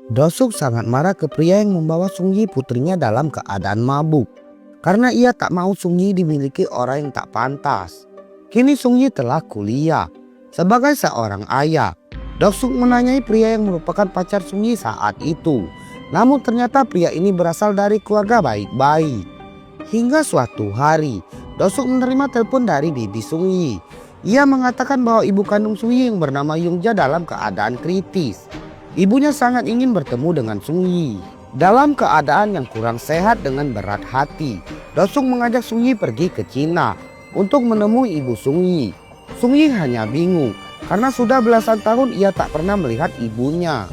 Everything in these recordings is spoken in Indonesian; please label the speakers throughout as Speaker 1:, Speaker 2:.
Speaker 1: Dosuk sangat marah ke pria yang membawa Sungyi putrinya dalam keadaan mabuk. Karena ia tak mau Sungyi dimiliki orang yang tak pantas. Kini Sungyi telah kuliah. Sebagai seorang ayah, Dosuk menanyai pria yang merupakan pacar Sungyi saat itu. Namun ternyata pria ini berasal dari keluarga baik-baik. Hingga suatu hari, Dosuk menerima telepon dari bibi Sungyi. Ia mengatakan bahwa ibu kandung Sungyi yang bernama Yungja dalam keadaan kritis. Ibunya sangat ingin bertemu dengan Sungyi. Dalam keadaan yang kurang sehat dengan berat hati, Dosuk mengajak Sungyi pergi ke Cina untuk menemui ibu Sungyi. Sungyi hanya bingung karena sudah belasan tahun ia tak pernah melihat ibunya.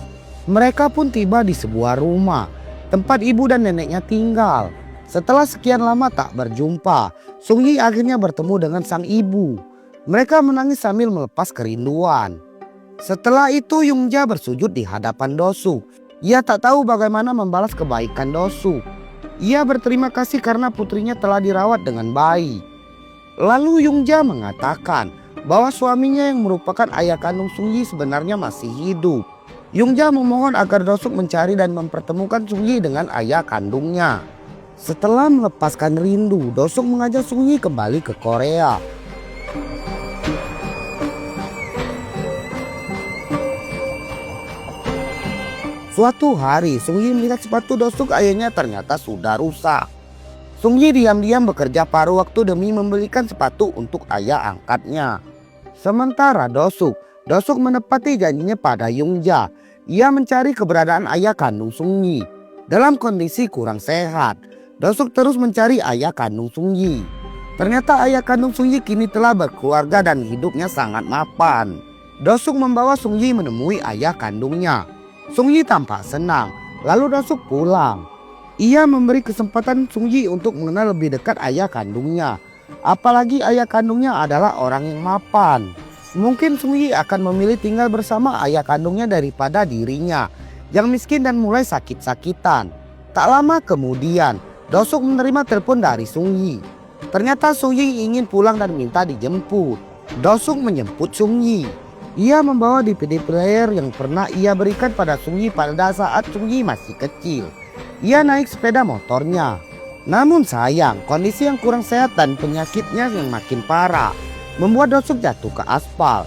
Speaker 1: Mereka pun tiba di sebuah rumah tempat ibu dan neneknya tinggal. Setelah sekian lama tak berjumpa, Sungyi akhirnya bertemu dengan sang ibu. Mereka menangis sambil melepas kerinduan. Setelah itu Yungja bersujud di hadapan Dosuk. Ia tak tahu bagaimana membalas kebaikan Dosuk. Ia berterima kasih karena putrinya telah dirawat dengan baik. Lalu Yungja mengatakan bahwa suaminya yang merupakan ayah kandung Sungyi sebenarnya masih hidup. Yungja memohon agar Dosuk mencari dan mempertemukan Sungyi dengan ayah kandungnya. Setelah melepaskan rindu, Dosuk mengajak Sungyi kembali ke Korea. Suatu hari, Sungyi melihat sepatu Dosuk ayahnya ternyata sudah rusak. Sungyi diam-diam bekerja paruh waktu demi membelikan sepatu untuk ayah angkatnya. Sementara Dosuk menepati janjinya pada Yungja. Ia mencari keberadaan ayah kandung Sungyi. Dalam kondisi kurang sehat, Dosuk terus mencari ayah kandung Sungyi. Ternyata ayah kandung Sungyi kini telah berkeluarga dan hidupnya sangat mapan. Dosuk membawa Sungyi menemui ayah kandungnya. Sungyi tampak senang, lalu Dosuk pulang. Ia memberi kesempatan Sungyi untuk mengenal lebih dekat ayah kandungnya. Apalagi ayah kandungnya adalah orang yang mapan. Mungkin Sungyi akan memilih tinggal bersama ayah kandungnya daripada dirinya yang miskin dan mulai sakit-sakitan. Tak lama kemudian, Dosuk menerima telepon dari Sungyi. Ternyata Sungyi ingin pulang dan minta dijemput. Dosuk menjemput Sungyi. Ia membawa DVD player yang pernah ia berikan pada Sungyi pada saat Sungyi masih kecil. Ia naik sepeda motornya. Namun sayang, kondisi yang kurang sehat dan penyakitnya yang makin parah membuat Dosuk jatuh ke aspal.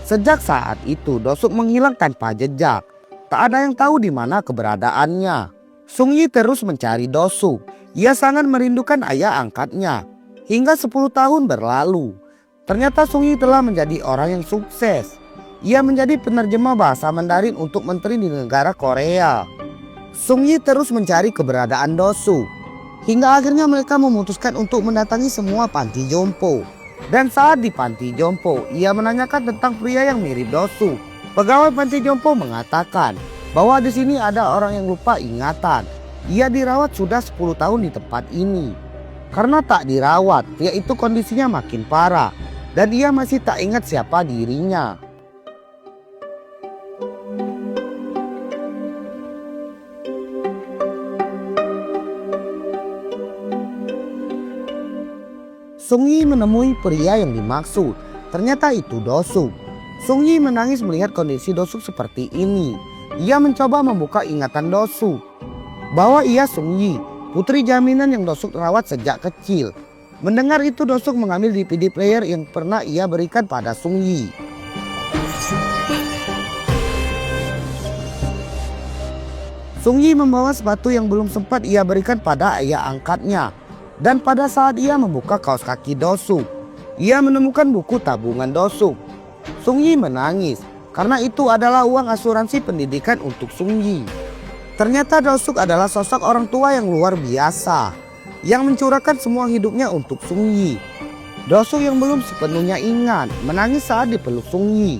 Speaker 1: Sejak saat itu Dosuk menghilang tanpa jejak. Tak ada yang tahu di mana keberadaannya. Sungyi terus mencari Dosuk. Ia sangat merindukan ayah angkatnya. Hingga 10 tahun berlalu. Ternyata Sungyi telah menjadi orang yang sukses. Ia menjadi penerjemah bahasa Mandarin untuk menteri di negara Korea. Sungyi terus mencari keberadaan Dosuk. Hingga akhirnya mereka memutuskan untuk mendatangi semua panti jompo. Dan saat di panti jompo, ia menanyakan tentang pria yang mirip Dosuk. Pegawai panti jompo mengatakan bahwa di sini ada orang yang lupa ingatan. Ia dirawat sudah 10 tahun di tempat ini. Karena tak dirawat, pria itu kondisinya makin parah. Dan ia masih tak ingat siapa dirinya. Sungyi menemui pria yang dimaksud. Ternyata itu Dosuk. Sungyi menangis melihat kondisi Dosuk seperti ini. Ia mencoba membuka ingatan Dosuk bahwa ia Sungyi, putri jaminan yang Dosuk rawat sejak kecil. Mendengar itu Dosuk mengambil DVD player yang pernah ia berikan pada Sungyi. Sungyi membawa sepatu yang belum sempat ia berikan pada ayah angkatnya. Dan pada saat ia membuka kaos kaki Dosuk, ia menemukan buku tabungan Dosuk. Sungyi menangis karena itu adalah uang asuransi pendidikan untuk Sungyi. Ternyata Dosuk adalah sosok orang tua yang luar biasa yang mencurahkan semua hidupnya untuk Sungyi. Dosuk yang belum sepenuhnya ingat menangis saat dipeluk Sungyi.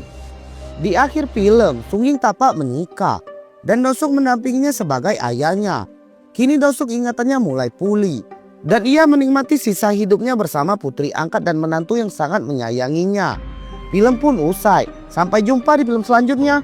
Speaker 1: Di akhir film, Sungyi tampak menikah dan Dosuk mendampinginya sebagai ayahnya. Kini Dosuk ingatannya mulai pulih. Dan ia menikmati sisa hidupnya bersama putri angkat dan menantu yang sangat menyayanginya. Film pun usai. Sampai jumpa di film selanjutnya.